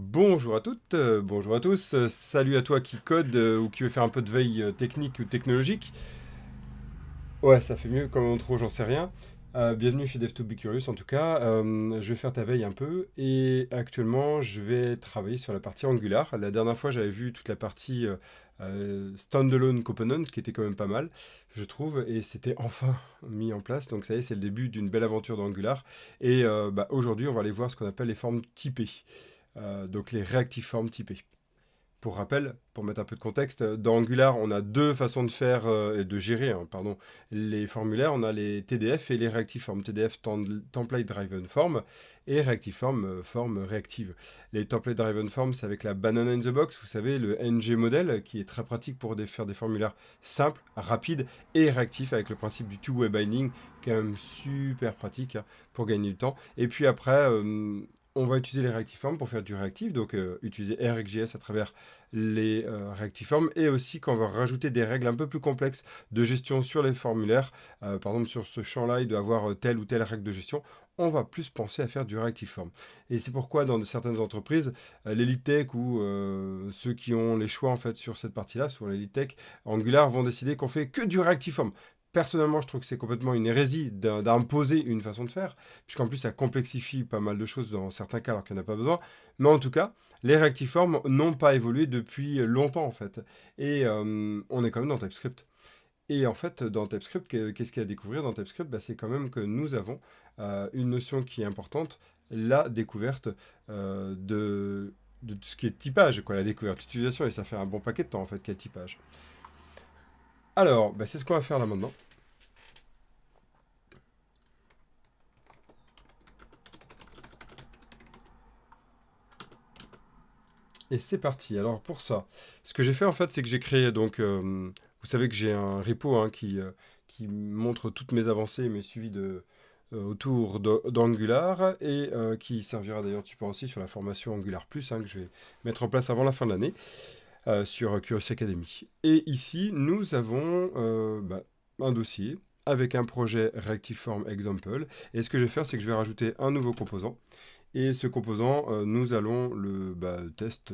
Bonjour à toutes, bonjour à tous, salut à toi qui code ou qui veut faire un peu de veille technique ou technologique. Ouais, ça fait mieux comme intro, j'en sais rien. Bienvenue chez dev 2 Be Curious en tout cas. Je vais faire ta veille un peu et actuellement je vais travailler sur la partie Angular. La dernière fois j'avais vu toute la partie standalone component qui était quand même pas mal, je trouve, et c'était enfin mis en place. Donc ça y est, c'est le début d'une belle aventure d'Angular. Et aujourd'hui on va aller voir ce qu'on appelle les formes typées. Donc les reactive forms typées. Pour rappel, pour mettre un peu de contexte, dans Angular, on a deux façons de faire et de gérer, pardon, les formulaires. On a les TDF et les Reactive Form. TDF, Template Driven Form, et Reactive Form, forme réactive. Les Template Driven Form, c'est avec la banana in the box, vous savez, le NG model, qui est très pratique pour faire des formulaires simples, rapides et réactifs, avec le principe du two-way binding, qui est quand même super pratique pour gagner du temps. Et puis après, on va utiliser les Reactive Forms pour faire du réactif, donc utiliser RxJS à travers les Reactiforms, et aussi quand on va rajouter des règles un peu plus complexes de gestion sur les formulaires, par exemple sur ce champ-là, il doit avoir telle ou telle règle de gestion, on va plus penser à faire du Reactiform. Et c'est pourquoi dans certaines entreprises, l'Elite Tech ou ceux qui ont les choix en fait sur cette partie-là, sur l'Elite Tech, Angular vont décider qu'on fait que du Reactiform. Personnellement, je trouve que c'est complètement une hérésie d'imposer une façon de faire, puisqu'en plus ça complexifie pas mal de choses dans certains cas alors qu'il n'y en a pas besoin. Mais en tout cas, les Reactiforms n'ont pas évolué depuis longtemps en fait. Et on est quand même dans TypeScript. Et en fait, dans TypeScript, qu'est-ce qu'il y a à découvrir dans TypeScript? C'est quand même que nous avons une notion qui est importante, la découverte de ce qui est typage, quoi, la découverte d'utilisation. Et ça fait un bon paquet de temps en fait, quel typage. Alors, c'est ce qu'on va faire là maintenant. Et c'est parti. Alors pour ça, ce que j'ai fait en fait, c'est que j'ai créé donc, vous savez que j'ai un repo qui montre toutes mes avancées, mes suivis autour d'Angular et qui servira d'ailleurs de support aussi sur la formation Angular Plus que je vais mettre en place avant la fin de l'année sur Curiosity Academy. Et ici, nous avons un dossier avec un projet Reactiveform Example. Et ce que je vais faire, c'est que je vais rajouter un nouveau composant. Et ce composant, nous allons le test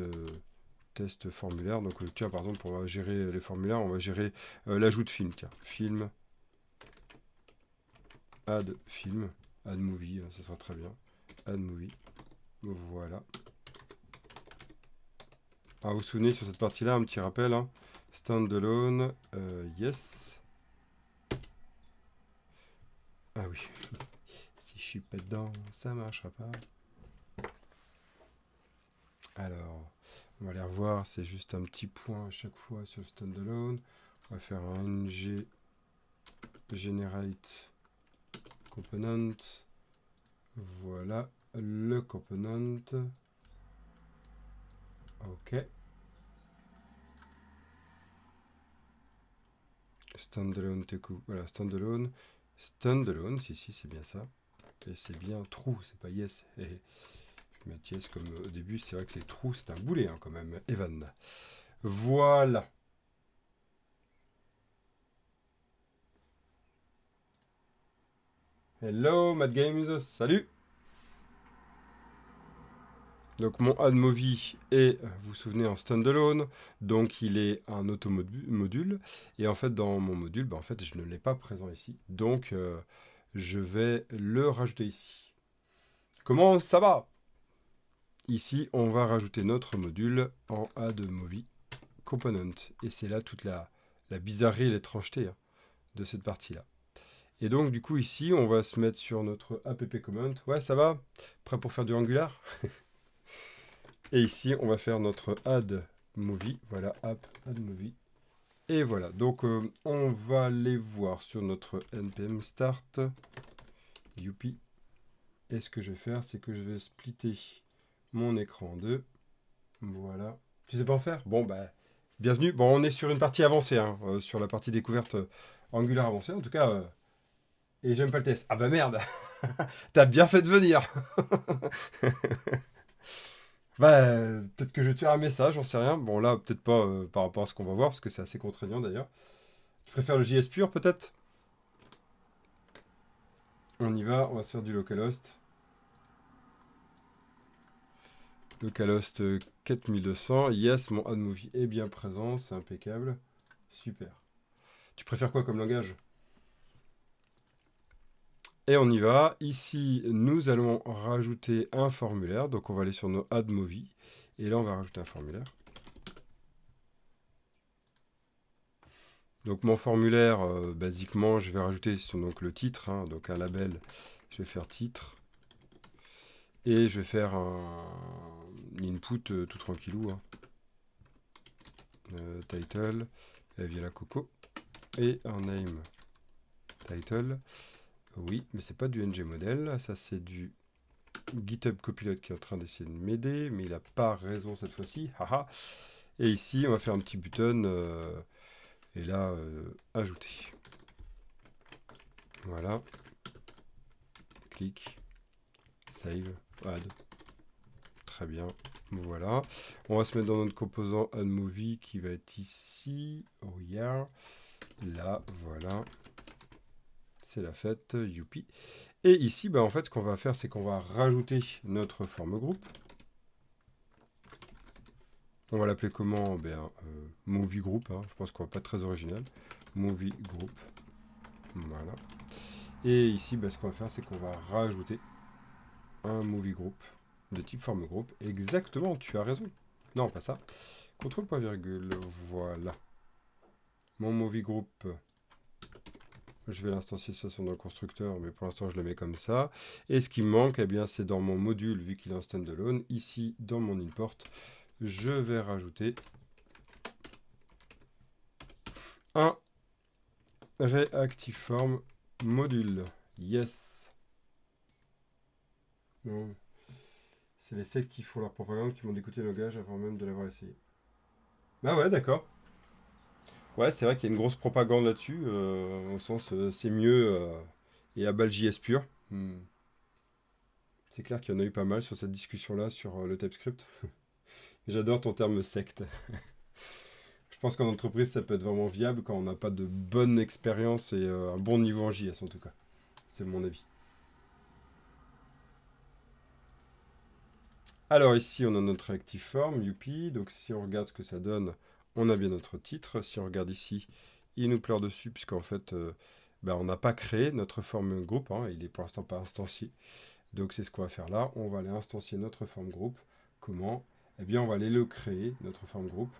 formulaire. Donc, tiens, par exemple, on va gérer les formulaires, on va gérer l'ajout de film. Tiens, film, add movie, ça sera très bien. Add movie, voilà. Alors, vous vous souvenez sur cette partie-là, un petit rappel, standalone, yes. Ah oui, si je suis pas dedans, ça marchera pas. Alors, on va aller revoir, c'est juste un petit point à chaque fois sur le standalone. On va faire un ng generate component. Voilà le component. Ok. Standalone teku. Voilà, standalone. Standalone, si, c'est bien ça. Et c'est bien true, c'est pas yes. Je vais mettre yes comme au début, c'est vrai que c'est true, c'est un boulet quand même, Evan. Voilà. Hello, Mad Games, salut. Donc mon add movie est, vous vous souvenez, en standalone, donc il est un automodule, et en fait dans mon module, en fait je ne l'ai pas présent ici, donc je vais le rajouter ici. Comment ça va? Ici on va rajouter notre module en add movie component, et c'est là toute la bizarrerie et l'étrangeté de cette partie-là. Et donc du coup ici on va se mettre sur notre app comment. Ouais, ça va? Prêt pour faire du Angular? Et ici, on va faire notre add movie. Voilà, add movie. Et voilà, donc on va aller voir sur notre npm start. Youpi. Et ce que je vais faire, c'est que je vais splitter mon écran en deux. Voilà. Tu sais pas en faire? Bon, bienvenue. Bon, on est sur une partie avancée, sur la partie découverte Angular avancée, en tout cas. Et j'aime pas le test. Ah bah merde. T'as bien fait de venir. Peut-être que je tire un message, j'en sais rien. Bon, là, peut-être pas par rapport à ce qu'on va voir, parce que c'est assez contraignant d'ailleurs. Tu préfères le JS pur, peut-être? On y va, on va se faire du localhost. Localhost 4200. Yes, mon AdMovie est bien présent, c'est impeccable. Super. Tu préfères quoi comme langage? Et on y va. Ici, nous allons rajouter un formulaire. Donc, on va aller sur nos AdMovie. Et là, on va rajouter un formulaire. Donc, mon formulaire, basiquement, je vais rajouter sur donc, le titre. Hein, donc, un label, je vais faire titre. Et je vais faire un input tout tranquillou. Hein. Title, via la coco. Et un name title. Oui, mais c'est pas du ngModel. Ça, c'est du GitHub Copilot qui est en train d'essayer de m'aider, mais il n'a pas raison cette fois-ci. Haha. Et ici, on va faire un petit button. Et là, ajouter. Voilà. Clic. Save. Add. Très bien. Voilà. On va se mettre dans notre composant AdMovie qui va être ici. Oh yeah. Là, voilà. C'est la fête. Youpi. Et ici, bah, en fait, ce qu'on va faire, c'est qu'on va rajouter notre forme groupe. On va l'appeler comment? Movie Group. Hein. Je pense qu'on va pas être très original. Movie Group. Voilà. Et ici, bah, ce qu'on va faire, c'est qu'on va rajouter un Movie Group de type forme groupe. Exactement, tu as raison. Non, pas ça. Contrôle point virgule. Voilà. Mon Movie Group. Je vais l'instancier ça sur le constructeur, mais pour l'instant, je le mets comme ça. Et ce qui me manque, eh bien, c'est dans mon module, vu qu'il est en standalone. Ici, dans mon import, je vais rajouter un Reactiveform module. Yes. Non. C'est les sectes qui font leur propagande qui m'ont écouté le langage avant même de l'avoir essayé. Ah ouais, d'accord. Ouais, c'est vrai qu'il y a une grosse propagande là-dessus, au sens c'est mieux et à balle JS pur. C'est clair qu'il y en a eu pas mal sur cette discussion-là sur le TypeScript. J'adore ton terme secte. Je pense qu'en entreprise, ça peut être vraiment viable quand on n'a pas de bonne expérience et un bon niveau en JS en tout cas. C'est mon avis. Alors ici, on a notre active form, youpi. Donc si on regarde ce que ça donne, on a bien notre titre. Si on regarde ici, il nous pleure dessus puisqu'en fait, on n'a pas créé notre forme groupe. Hein, il est pour l'instant pas instancié. Donc c'est ce qu'on va faire là. On va aller instancier notre forme groupe. Comment? Eh bien, on va aller le créer, notre forme groupe.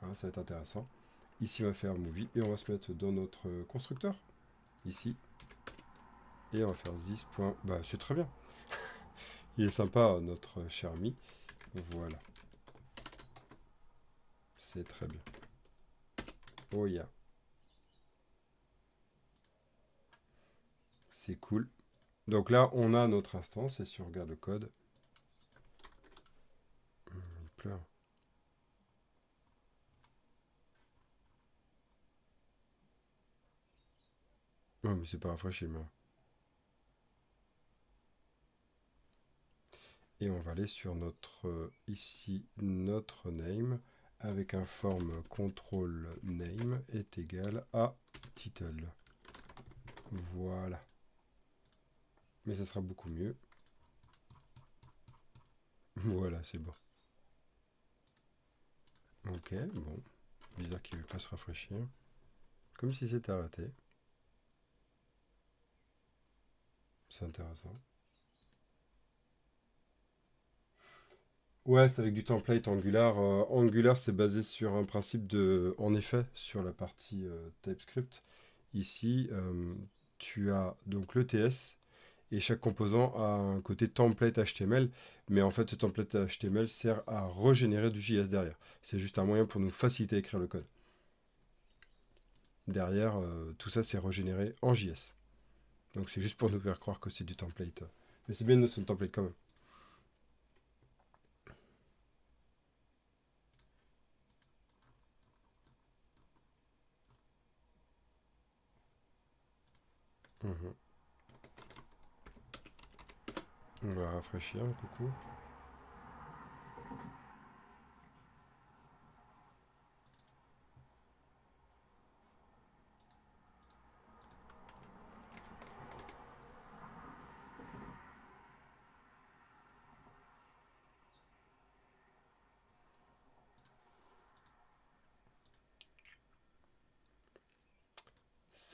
Hein, ça va être intéressant. Ici, on va faire movie et on va se mettre dans notre constructeur. Ici. Et on va faire this. Bah, c'est très bien. Il est sympa, notre cher ami. Voilà. C'est très bien. Oh yeah. C'est cool. Donc là, on a notre instance. Et si on regarde le code, il pleure. Non, mais c'est pas rafraîchi, mais. Et on va aller sur notre, ici, notre name, avec un forme control name est égal à title. Voilà. Mais ça sera beaucoup mieux. Voilà, c'est bon. Ok, bon. Bizarre qu'il ne veut pas se rafraîchir. Comme si c'était arrêté. C'est intéressant. Ouais, c'est avec du template Angular. Angular, c'est basé sur un principe de, en effet, sur la partie TypeScript. Ici, tu as donc le TS et chaque composant a un côté template HTML. Mais en fait, ce template HTML sert à régénérer du JS derrière. C'est juste un moyen pour nous faciliter à écrire le code. Derrière, tout ça, c'est régénéré en JS. Donc c'est juste pour nous faire croire que c'est du template. Mais c'est bien une notion de template quand même. Mhm. On va rafraîchir, coucou.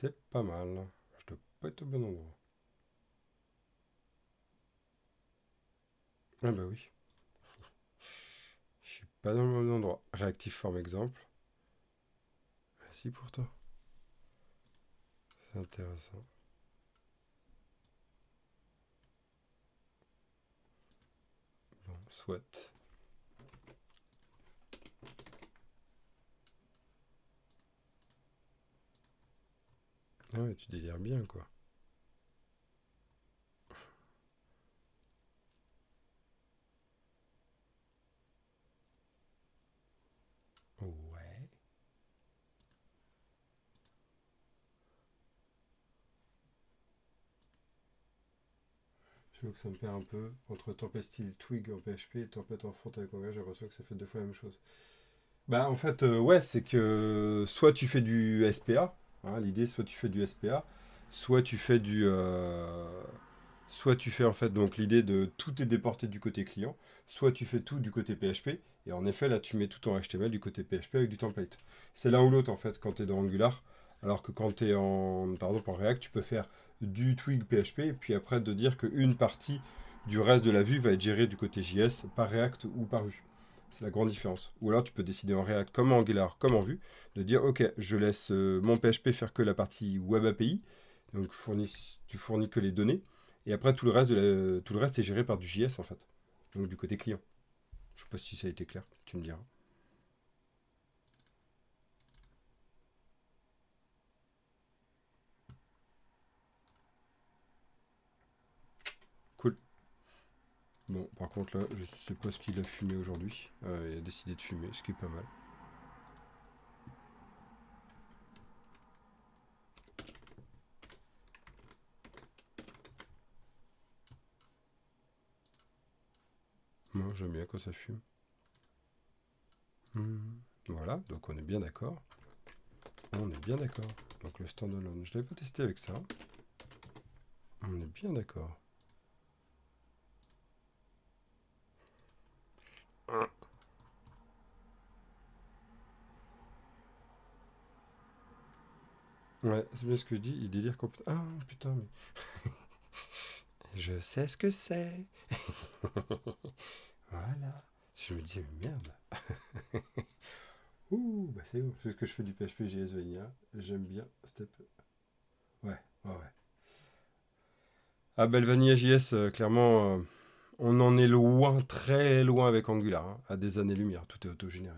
C'est pas mal. Je dois pas être au bon endroit. Ah bah oui. Je suis pas dans le bon endroit. Réactif forme exemple. Ah si pourtant. C'est intéressant. Bon, soit. Ah ouais, tu délires bien quoi. Ouais. Je vois que ça me perd un peu. Entre tempête style twig en PHP et tempête en front avec Angular, j'ai l'impression que ça fait deux fois la même chose. Bah en fait, ouais, c'est que soit tu fais du SPA, hein, l'idée, soit tu fais du SPA, soit tu fais du... soit tu fais en fait donc l'idée de tout est déporté du côté client, soit tu fais tout du côté PHP, et en effet là tu mets tout en HTML du côté PHP avec du template. C'est l'un ou l'autre en fait quand tu es dans Angular, alors que quand tu es en, par exemple en React, tu peux faire du twig PHP, et puis après de dire qu'une partie du reste de la vue va être gérée du côté JS par React ou par Vue. C'est la grande différence. Ou alors tu peux décider en React comme en Angular, comme en Vue, de dire ok, je laisse mon PHP faire que la partie Web API, donc tu fournis que les données, et après tout le reste est géré par du JS en fait, donc du côté client. Je sais pas si ça a été clair, tu me diras. Cool. Bon, par contre là, je sais pas ce qu'il a fumé aujourd'hui. Il a décidé de fumer, ce qui est pas mal. Moi j'aime bien quand ça fume. Voilà, donc on est bien d'accord. On est bien d'accord. Donc le standalone, je l'avais pas testé avec ça. On est bien d'accord. Ouais, c'est bien ce que je dis, il délire complètement. Ah putain, mais. Je sais ce que c'est. Voilà. Je me dis, mais merde. Ouh, bah c'est bon. C'est ce que je fais du PHP JS Vanilla. J'aime bien. Step. Ouais, ouais, ouais. Ah, bah le Vanilla JS, clairement, on en est loin, très loin avec Angular, hein, à des années-lumière. Tout est autogénéré.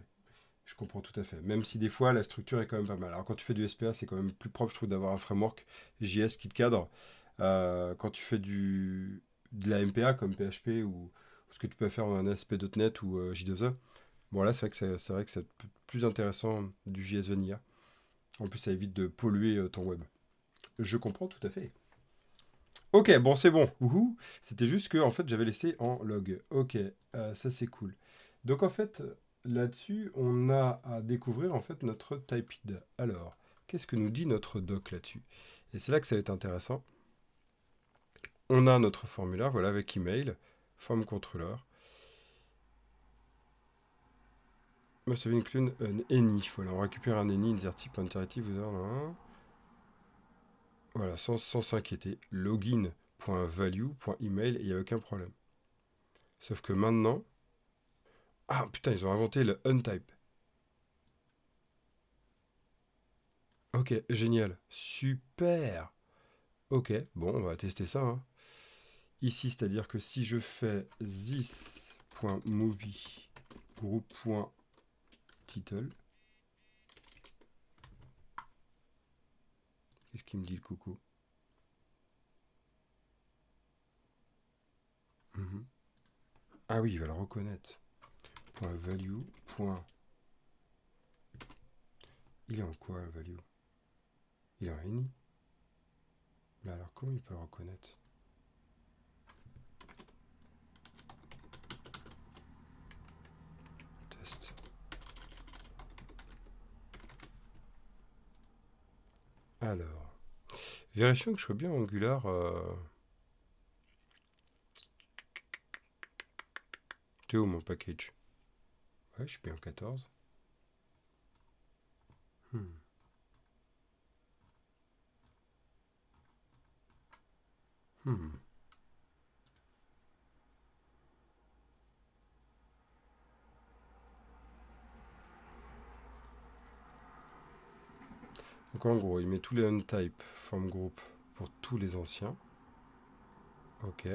Je comprends tout à fait. Même si des fois, la structure est quand même pas mal. Alors, quand tu fais du SPA, c'est quand même plus propre, je trouve, d'avoir un framework JS qui te cadre. Quand tu fais de la MPA comme PHP ou ce que tu peux faire en ASP.NET ou J2E, bon là, c'est vrai que c'est plus intéressant du JS Vanilla. En plus, ça évite de polluer ton web. Je comprends tout à fait. Ok, bon, c'est bon. Ouhou. C'était juste que en fait, j'avais laissé en log. Ok, ça c'est cool. Donc en fait, là-dessus, on a à découvrir en fait notre typed. Alors, qu'est-ce que nous dit notre doc là-dessus? Et c'est là que ça va être intéressant. On a notre formulaire, voilà, avec email, form controller. Must have included an any. Voilà, on récupère un any, insert type interactive. Voilà, sans s'inquiéter. Login.value.email, il n'y a aucun problème. Sauf que maintenant, ah putain, ils ont inventé le untype. Ok, génial. Super. Ok, bon, on va tester ça, hein. Ici, c'est-à-dire que si je fais this.movie group.title, qu'est-ce qu'il me dit le coco? Mhm. Ah oui, il va le reconnaître. Point .value. Il est en quoi, le value? Il est en any. Mais alors, comment il peut le reconnaître? Test. Alors, vérifions que je sois bien Angular. T'es où mon package? Ouais, je suis bien en 14. Hmm. Hmm. Donc en gros, il met tous les untype form group pour tous les anciens. Ok.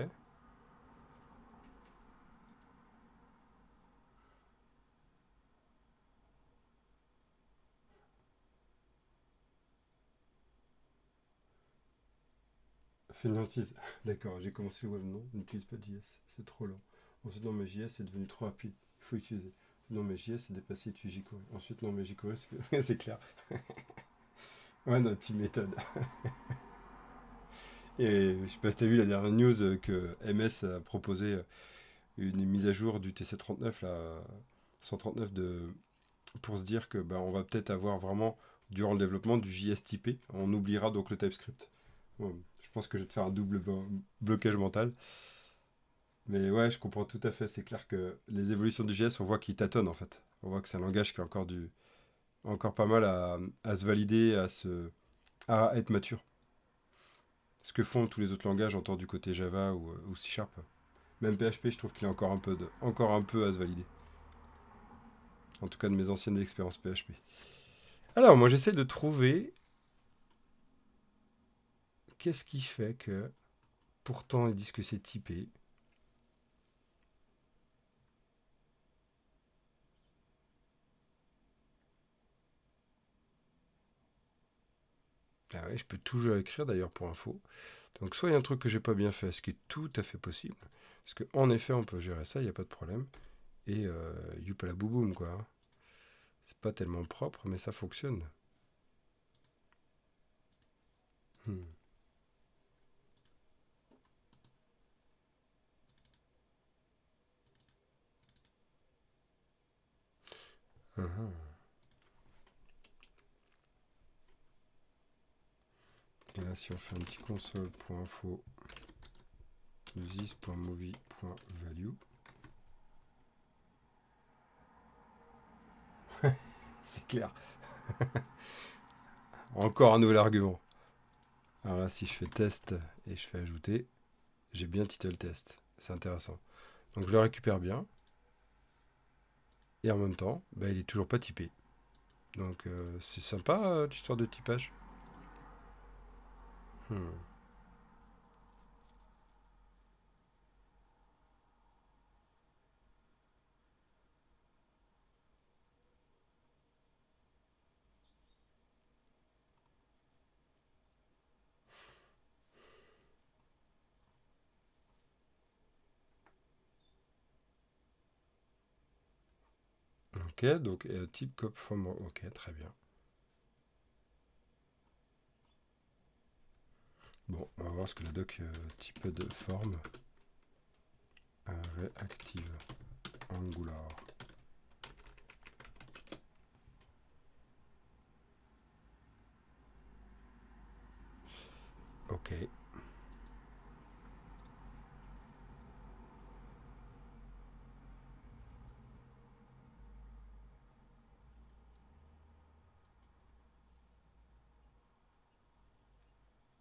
Fainéantise. D'accord, j'ai commencé le web, non. N'utilise pas JS, c'est trop lent. Ensuite, non, mais JS est devenu trop rapide. Il faut utiliser. Non, mais JS est dépassé, utilise jQuery. Ensuite, non, mais jQuery, c'est clair. Ouais, non, team méthode. Et je sais pas si t'as vu la dernière news que MS a proposé une mise à jour du TC39, là, 139, pour se dire que on va peut-être avoir vraiment, durant le développement, du JS typé. On oubliera donc le TypeScript. Bon, je pense que je vais te faire un double blocage mental. Mais ouais, je comprends tout à fait. C'est clair que les évolutions du JS, on voit qu'il tâtonne en fait. On voit que c'est un langage qui a encore pas mal à se valider, à être mature. Ce que font tous les autres langages, en du côté Java ou C Sharp. Même PHP, je trouve qu'il a encore un peu à se valider. En tout cas, de mes anciennes expériences PHP. Alors, moi, j'essaie de trouver qu'est-ce qui fait que, pourtant, ils disent que c'est typé. Ah ouais, je peux toujours écrire d'ailleurs pour info. Donc, soit il y a un truc que j'ai pas bien fait, ce qui est tout à fait possible. Parce qu'en effet, on peut gérer ça, il n'y a pas de problème. Et youpala bouboum, quoi. C'est pas tellement propre, mais ça fonctionne. Hmm. Mhm. Et là, si on fait un petit console.info this.movie.value, c'est clair. Encore un nouvel argument. Alors là, si je fais test et je fais ajouter, j'ai bien title test. C'est intéressant. Donc je le récupère bien. Et en même temps, il est toujours pas typé. Donc c'est sympa l'histoire de typage. Hmm. Ok, donc type cop form. Ok, très bien. Bon, on va voir ce que la doc type de forme. Reactive Angular. Ok.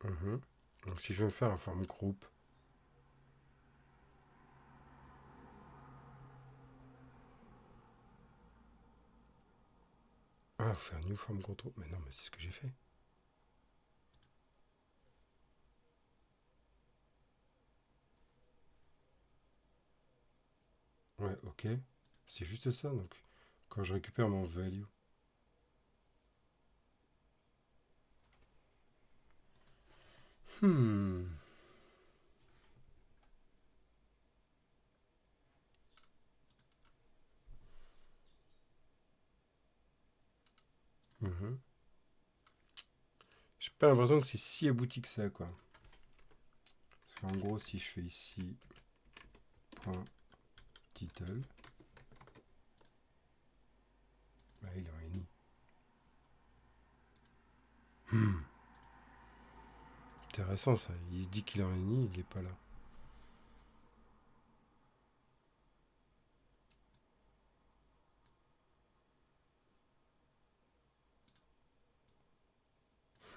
Mhm. Donc si je veux faire un form group. Ah, faut faire new form control. Mais non, mais c'est ce que j'ai fait. Ouais, ok. C'est juste ça, donc. Quand je récupère mon value. Hmm. Mhm. J'ai pas l'impression que c'est si abouti que ça, quoi. Parce qu'en gros, si je fais ici point title, il est en ini. Hmm. Intéressant ça. Il se dit qu'il est en ini, il est pas là.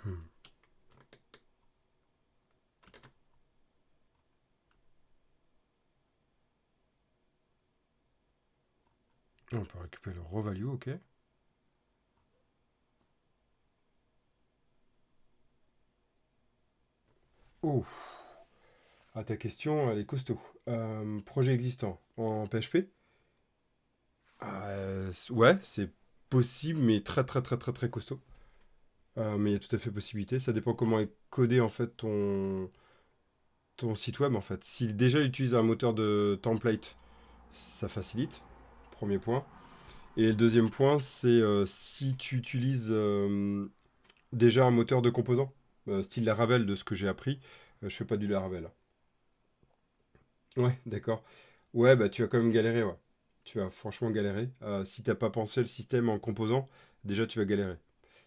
Hmm. On peut récupérer le raw value, ok. Oh, ah, ta question, elle est costaud. Projet existant en PHP? Ouais, c'est possible, mais très très très très très costaud. Mais il y a tout à fait possibilité. Ça dépend comment est codé en fait ton site web en fait. Si déjà il utilise un moteur de template, ça facilite. Premier point. Et le deuxième point, c'est si tu utilises déjà un moteur de composants, style Laravel de ce que j'ai appris. Je fais pas du Laravel. Ouais, d'accord. Ouais, bah tu vas quand même galérer, ouais. Tu vas franchement galérer. Si t'as pas pensé le système en composants, déjà tu vas galérer.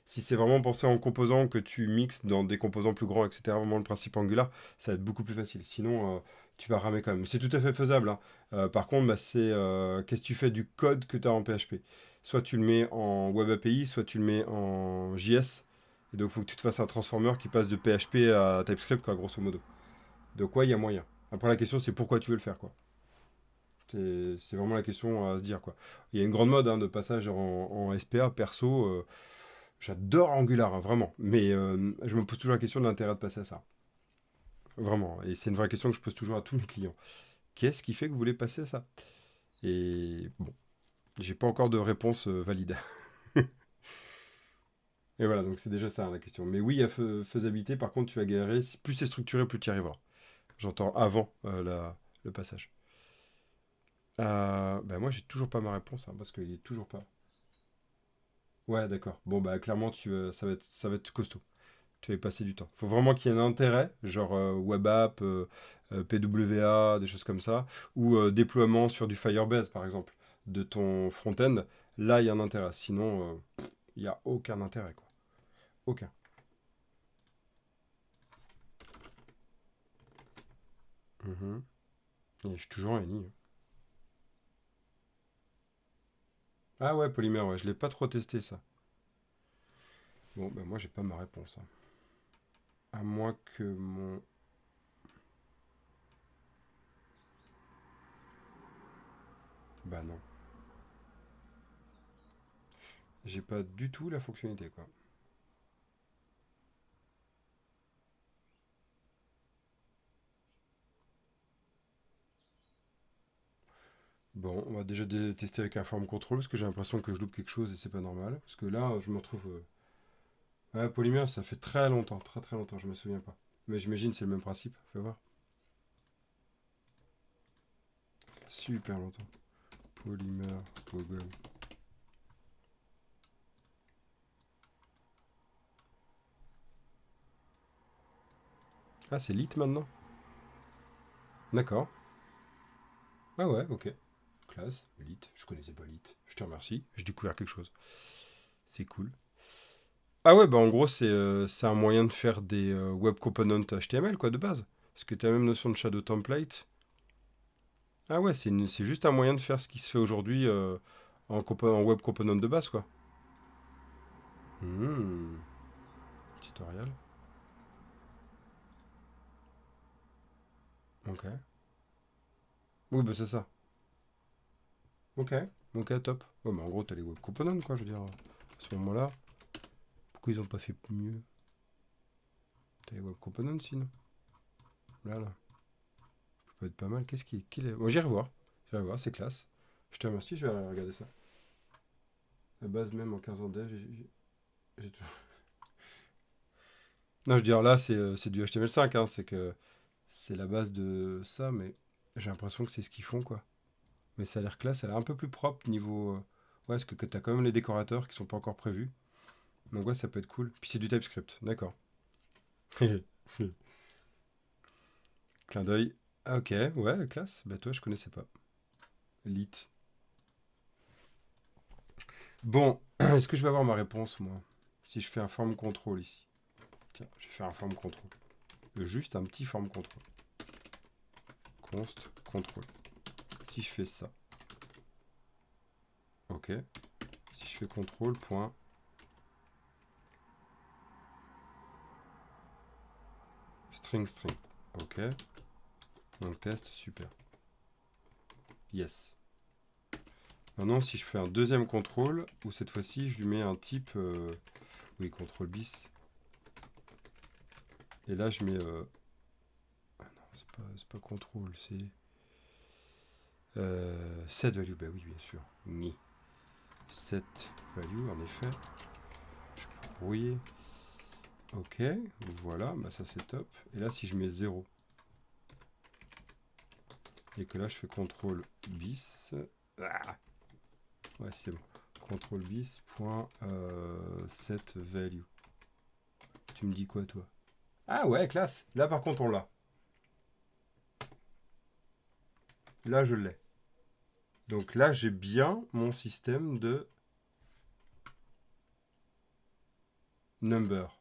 Si c'est vraiment pensé en composants que tu mixes dans des composants plus grands, etc., vraiment le principe Angular, ça va être beaucoup plus facile. Sinon, tu vas ramer quand même. C'est tout à fait faisable, hein. Par contre, bah, c'est qu'est-ce que tu fais du code que tu as en PHP. Soit tu le mets en Web API, soit tu le mets en JS. Et donc, il faut que tu te fasses un transformer qui passe de PHP à TypeScript, quoi, grosso modo. Donc, ouais, il y a moyen. Après, la question, c'est pourquoi tu veux le faire, quoi. C'est vraiment la question à se dire, quoi. Il y a une grande mode hein, de passage en SPA, perso. J'adore Angular, hein, vraiment. Mais je me pose toujours la question de l'intérêt de passer à ça. Vraiment. Et c'est une vraie question que je pose toujours à tous mes clients. Qu'est-ce qui fait que vous voulez passer à ça? Et bon, j'ai pas encore de réponse valide. Et voilà, donc c'est déjà ça hein, la question. Mais oui, il y a faisabilité. Par contre, tu vas galérer. Plus c'est structuré, plus tu y arriveras. J'entends avant le passage. Bah moi, j'ai toujours pas ma réponse hein, parce qu'il est toujours pas. Ouais, d'accord. Bon, bah clairement, ça va être costaud. Tu vas y passer du temps. Il faut vraiment qu'il y ait un intérêt, genre web app, PWA, des choses comme ça, ou déploiement sur du Firebase, par exemple, de ton front-end. Là, il y a un intérêt. Sinon, il n'y a aucun intérêt, quoi. Aucun. Mhm. Et je suis toujours en NI. Ah ouais, polymère, ouais, je l'ai pas trop testé, ça. Bon, ben moi, j'ai pas ma réponse, hein. À moins que mon... Bah non. J'ai pas du tout la fonctionnalité, quoi. Bon, on va déjà tester avec un form control parce que j'ai l'impression que je loupe quelque chose et c'est pas normal. Parce que là, je me retrouve. Ouais, polymère, ça fait très longtemps, très très longtemps, je me souviens pas. Mais j'imagine c'est le même principe. Fais voir. Ça fait super longtemps. Polymère, Google. Ah, c'est Lit maintenant? D'accord. Ah ouais, ok. Classe, Lit. Je connaissais pas Lit. Je te remercie. J'ai découvert quelque chose. C'est cool. Ah ouais, bah en gros, c'est un moyen de faire des web components HTML, quoi, de base. Parce que tu as la même notion de shadow template. Ah ouais, c'est juste un moyen de faire ce qui se fait aujourd'hui en web component de base, quoi. Hmm, tutoriel. Ok. Oui, bah c'est ça. Ok. Ok, top. Ouais, bah en gros, t'as les web components, quoi, je veux dire. À ce moment-là, pourquoi ils ont pas fait mieux? T'as les web components, sinon. Là, là. Ça peut être pas mal. Qu'est-ce qui est... Bon, j'irai voir. J'irai voir, c'est classe. Je te remercie, je vais aller regarder ça. La base même en 15 ans dev, j'ai tout... Non, je veux dire, là, c'est du HTML5, hein. C'est que c'est la base de ça, mais j'ai l'impression que c'est ce qu'ils font, quoi. Mais ça a l'air classe, ça a l'air un peu plus propre niveau... Ouais, parce que t'as quand même les décorateurs qui sont pas encore prévus. Donc ouais, ça peut être cool. Puis c'est du TypeScript, d'accord. Clin d'œil. Ah, ok, ouais, classe. Bah toi, je connaissais pas. Lit. Bon, est-ce que je vais avoir ma réponse, moi? Si je fais un form control ici. Tiens, je vais faire un form control. Juste un petit form control. Const control. Si je fais ça. Ok. Si je fais contrôle, point. String, string. Ok. Donc test, super. Yes. Maintenant, si je fais un deuxième contrôle, où cette fois-ci, je lui mets un type... oui, contrôle bis. Et là, je mets... ah non, c'est pas contrôle, c'est... set value, bah oui, bien sûr. Mi. Set value, en effet. Je peux brouiller. Ok, voilà, bah ça c'est top. Et là, si je mets 0, et que là, je fais contrôle bis... Ah, ouais, c'est bon. Contrôle bis, point, set value. Tu me dis quoi, toi? Ah ouais, classe. Là, par contre, on l'a. Là, je l'ai. Donc là, j'ai bien mon système de number.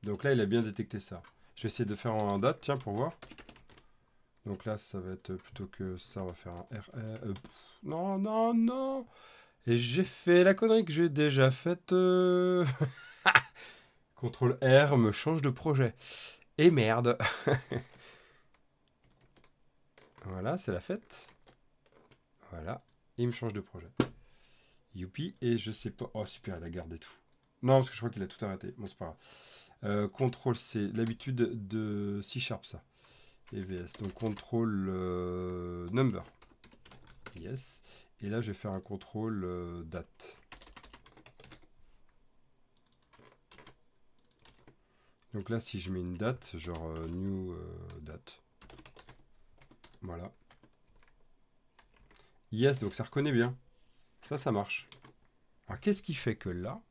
Donc là, il a bien détecté ça. Je vais essayer de faire en date, tiens, pour voir. Donc là, ça va être plutôt que ça, on va faire un R. Non, non, non. Et j'ai fait la connerie que j'ai déjà faite. Contrôle R me change de projet. Et merde. Voilà, c'est la fête. Voilà. Il me change de projet. Youpi. Et je sais pas. Oh, super, il a gardé tout. Non, parce que je crois qu'il a tout arrêté. Bon, c'est pas grave. Contrôle C. L'habitude de C Sharp, ça. Et VS. Donc, contrôle number. Yes. Et là, je vais faire un contrôle date. Donc là, si je mets une date, genre new date. Voilà. Yes, donc ça reconnaît bien. Ça marche. Alors, qu'est-ce qui fait que là,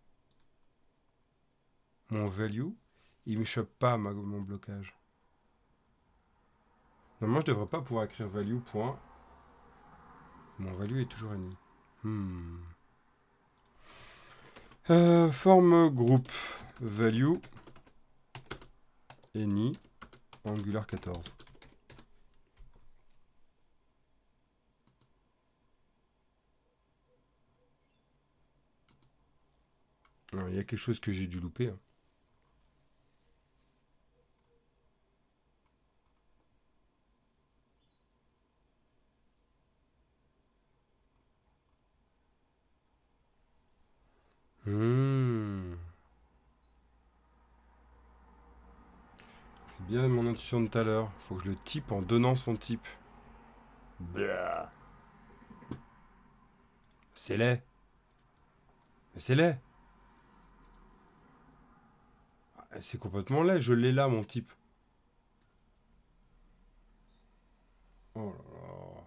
mon value, il me chope pas mon blocage? Normalement, je devrais pas pouvoir écrire value, point. Mon value est toujours uni. Forme groupe value any Angular 14. Alors, il y a quelque chose que j'ai dû louper. Hein. C'est bien mon intuition de tout à l'heure. Faut que je le type en donnant son type. Blah. C'est laid. Mais c'est laid. C'est complètement laid. Je l'ai là, mon type. Oh là là.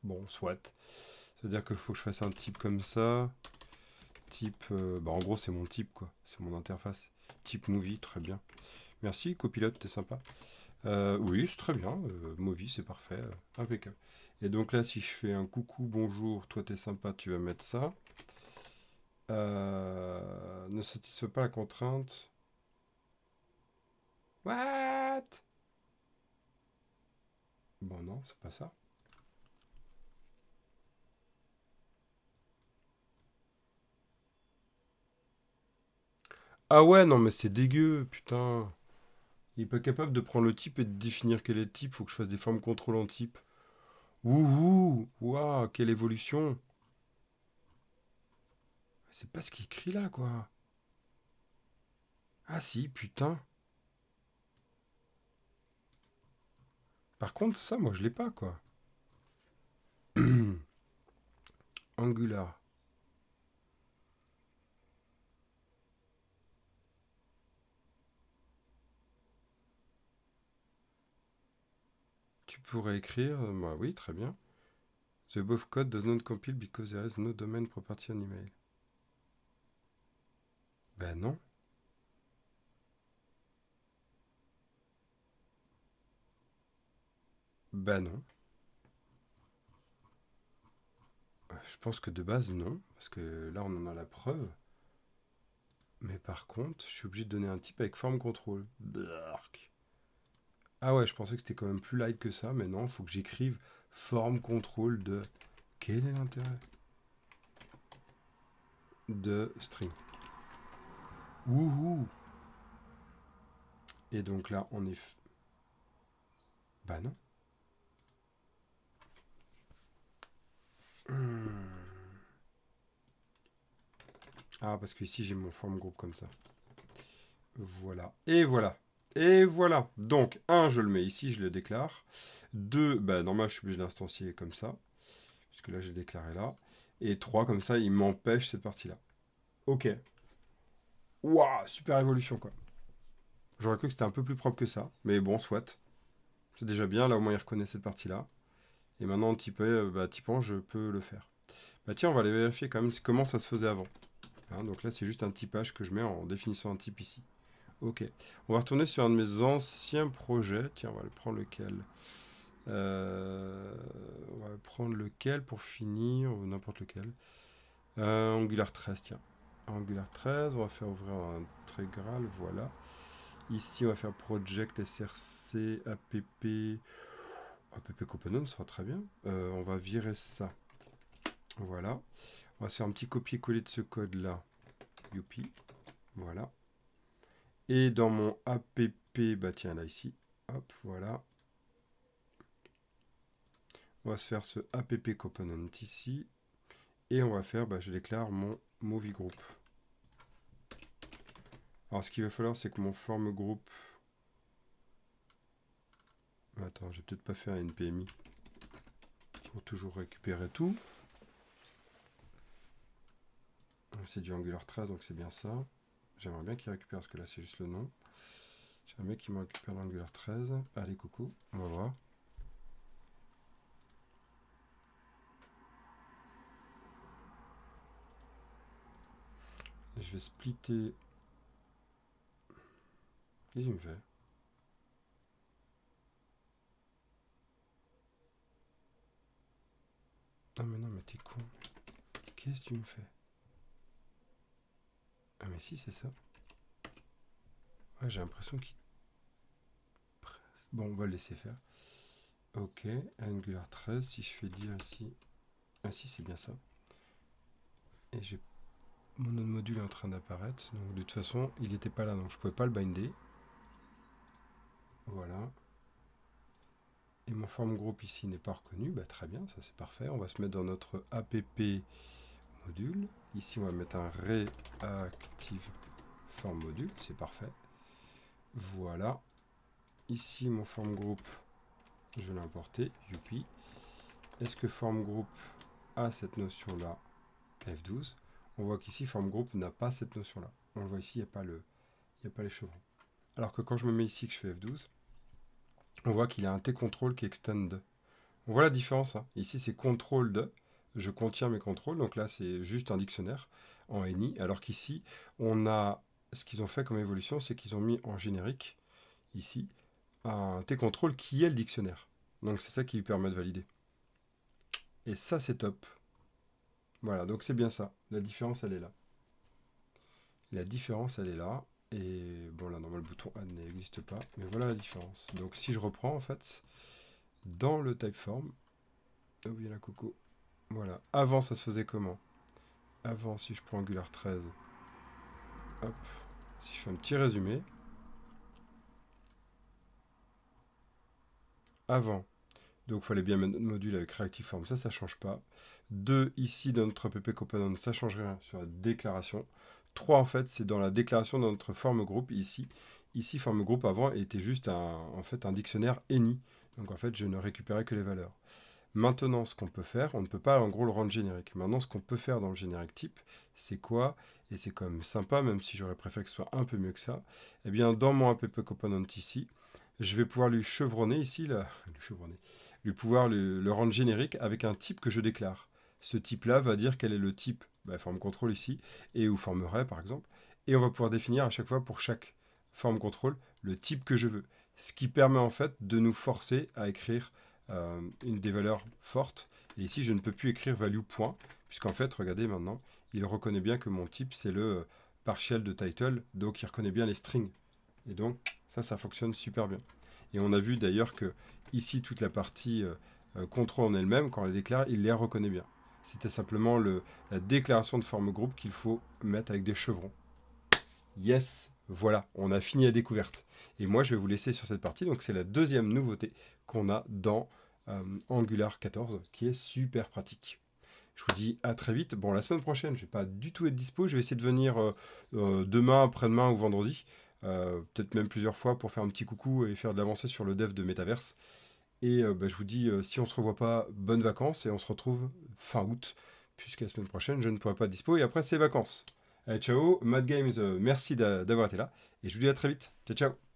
Bon, soit. C'est-à-dire qu'il faut que je fasse un type comme ça. Type. Bah, en gros, c'est mon type, quoi. C'est mon interface. Type movie, très bien. Merci, copilote, t'es sympa. Oui, c'est très bien. Movie, c'est parfait. Impeccable. Et donc là, si je fais un coucou, bonjour, toi t'es sympa, tu vas mettre ça. Ne satisfait pas la contrainte. What? Bon, non, c'est pas ça. Ah ouais, non, mais c'est dégueu, putain. Il est pas capable de prendre le type et de définir quel est le type. Faut que je fasse des formes contrôle en type. Wouhou! Waouh, quelle évolution! C'est pas ce qu'il écrit là, quoi. Ah si, putain. Par contre, ça, moi, je l'ai pas, quoi. Angular. Tu pourrais écrire, bah oui, très bien. The above code does not compile because there is no domain property on email. Ben non. Ben non. Je pense que de base, non. Parce que là, on en a la preuve. Mais par contre, je suis obligé de donner un type avec forme contrôle. Blark. Ah ouais, je pensais que c'était quand même plus light que ça, mais non, il faut que j'écrive forme contrôle de... Quel est l'intérêt de string? Wouhou! Et donc là, on est... Bah non. Ah, parce que ici j'ai mon form group comme ça. Voilà. Et voilà. Et voilà. Donc, 1, je le mets ici, je le déclare. 2, bah, normal, je suis obligé d'instancier comme ça. Puisque là, j'ai déclaré là. Et 3, comme ça, il m'empêche cette partie-là. Ok. Waouh, super évolution, quoi. J'aurais cru que c'était un peu plus propre que ça. Mais bon, soit. C'est déjà bien. Là, au moins, il reconnaît cette partie-là. Et maintenant, en typant, je peux le faire. Bah tiens, on va aller vérifier quand même comment ça se faisait avant. Hein, donc là, c'est juste un typage que je mets en définissant un type ici. Ok. On va retourner sur un de mes anciens projets. Tiens, on va le prendre lequel On va prendre lequel pour finir, ou n'importe lequel. Angular 13, tiens. Angular 13, on va faire ouvrir un intégral, voilà. Ici, on va faire project src app. App component, ça sera très bien. On va virer ça. Voilà. On va se faire un petit copier-coller de ce code-là. Youpi. Voilà. Et dans mon app, bah tiens, là, ici. Hop, voilà. On va se faire ce app component ici. Et on va faire, je déclare mon movie group. Alors, ce qu'il va falloir, c'est que mon form group... Attends, je vais peut-être pas faire une PMI pour toujours récupérer tout. C'est du Angular 13, donc c'est bien ça. J'aimerais bien qu'il récupère, parce que là, c'est juste le nom. J'aimerais bien qu'il me récupère l'Angular 13. Allez, coucou, on va voir. Je vais splitter. Qu'est-ce qu'il me fait? Non, mais t'es con. Qu'est-ce que tu me fais? Ah, mais si, c'est ça. Ouais, j'ai l'impression qu'il... Bon, on va le laisser faire. Ok, Angular 13, si je fais dire ici... Ah si, c'est bien ça. Et j'ai... Mon autre module est en train d'apparaître. Donc de toute façon, il n'était pas là, donc je ne pouvais pas le binder. Voilà. Et mon form group ici n'est pas reconnu. Bah, très bien, ça c'est parfait. On va se mettre dans notre app module. Ici, on va mettre un reactive form module. C'est parfait. Voilà. Ici, mon form group, je vais l'importer. Youpi. Est-ce que form group a cette notion-là? F12. On voit qu'ici, form group n'a pas cette notion-là. On le voit ici, il n'y a pas les chevrons. Alors que quand je me mets ici, que je fais F12, on voit qu'il y a un T-control qui extend. On voit la différence. Hein. Ici, c'est contrôle de. Je contiens mes contrôles. Donc là, c'est juste un dictionnaire en NI. Alors qu'ici, on a... Ce qu'ils ont fait comme évolution, c'est qu'ils ont mis en générique, ici, un T-control qui est le dictionnaire. Donc c'est ça qui lui permet de valider. Et ça, c'est top. Voilà, donc c'est bien ça. La différence, elle est là. La différence, elle est là. Et bon, là, normalement, le bouton Add n'existe pas. Mais voilà la différence. Donc si je reprends, en fait, dans le typeform, oh oui, la coco. Voilà. Avant, ça se faisait comment? Avant, si je prends Angular 13, hop, si je fais un petit résumé. Avant, donc il fallait bien mettre notre module avec Reactive Form, ça ne change pas. 2, ici, dans notre app component, ça ne change rien sur la déclaration. 3, en fait, c'est dans la déclaration de notre form group, ici. Ici, form group, avant, était juste un dictionnaire any. Donc, en fait, je ne récupérais que les valeurs. Maintenant, ce qu'on peut faire, on ne peut pas en gros le rendre générique. Maintenant, ce qu'on peut faire dans le générique type, c'est quoi? Et c'est quand même sympa, même si j'aurais préféré que ce soit un peu mieux que ça. Eh bien, dans mon app component ici, je vais pouvoir lui chevronner ici, là, lui pouvoir le rendre générique avec un type que je déclare. Ce type-là va dire quel est le type, forme contrôle ici, et ou forme array par exemple. Et on va pouvoir définir à chaque fois pour chaque forme contrôle le type que je veux. Ce qui permet en fait de nous forcer à écrire une des valeurs fortes. Et ici, je ne peux plus écrire value point, puisqu'en fait, regardez maintenant, il reconnaît bien que mon type, c'est le partial de title, donc il reconnaît bien les strings. Et donc, ça fonctionne super bien. Et on a vu d'ailleurs que ici, toute la partie contrôle en elle-même, quand on la déclare, il les reconnaît bien. C'était simplement la déclaration de forme groupe qu'il faut mettre avec des chevrons. Yes, voilà, on a fini la découverte. Et moi, je vais vous laisser sur cette partie. Donc, c'est la deuxième nouveauté qu'on a dans Angular 14, qui est super pratique. Je vous dis à très vite. Bon, la semaine prochaine, je vais pas du tout être dispo. Je vais essayer de venir demain, après-demain ou vendredi. Peut-être même plusieurs fois pour faire un petit coucou et faire de l'avancée sur le dev de Metaverse. Et je vous dis, si on se revoit pas, bonnes vacances et on se retrouve fin août, puisque la semaine prochaine, je ne pourrai pas être dispo et après, c'est vacances. Allez, ciao, Mad Games, merci d'avoir été là et je vous dis à très vite. Ciao, ciao.